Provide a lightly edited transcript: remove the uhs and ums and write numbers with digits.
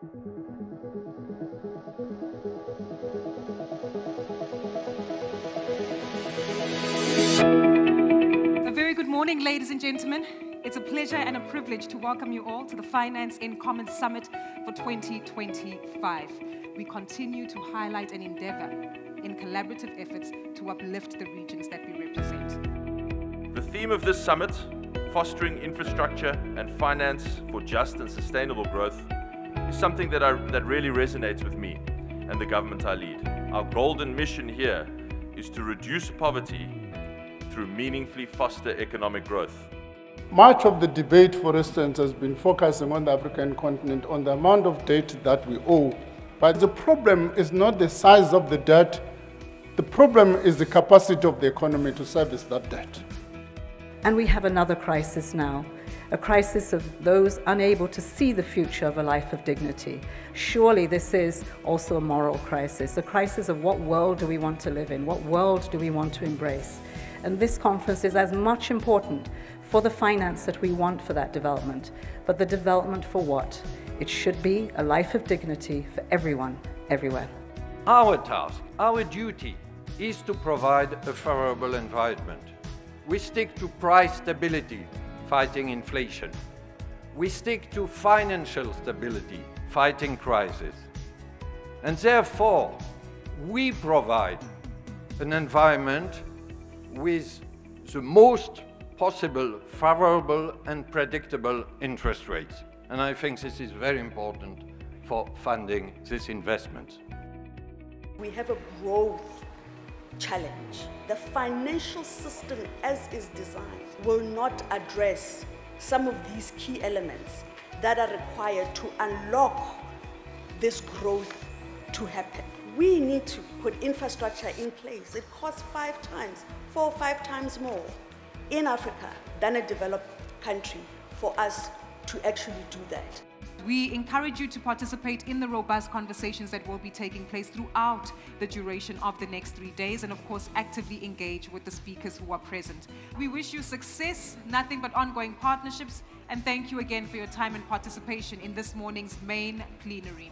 A very good morning, ladies and gentlemen. It's a pleasure and a privilege to welcome you all to the Finance in Commons Summit for 2025. We continue to highlight and endeavor in collaborative efforts to uplift the regions that we represent. The theme of this summit, fostering infrastructure and finance for just and sustainable growth, is something that really resonates with me and the government I lead. Our golden mission here is to reduce poverty through meaningfully foster economic growth. Much of the debate, for instance, has been focusing on the African continent, on the amount of debt that we owe. But the problem is not the size of the debt, the problem is the capacity of the economy to service that debt. And we have another crisis now, a crisis of those unable to see the future of a life of dignity. Surely this is also a moral crisis, a crisis of what world do we want to live in, what world do we want to embrace. And this conference is as much important for the finance that we want for that development, but the development for what? It should be a life of dignity for everyone, everywhere. Our task, our duty, is to provide a favorable environment. We stick to price stability, fighting inflation. We stick to financial stability, fighting crisis. And therefore, we provide an environment with the most possible favorable and predictable interest rates. And I think this is very important for funding this investment. We have a growth challenge. The financial system as is designed will not address some of these key elements that are required to unlock this growth to happen. We need to put infrastructure in place. It costs 4 or 5 times more in Africa than a developed country for us to actually do that. We encourage you to participate in the robust conversations that will be taking place throughout the duration of the next 3 days, and of course actively engage with the speakers who are present. We wish you success, nothing but ongoing partnerships, and thank you again for your time and participation in this morning's main plenary.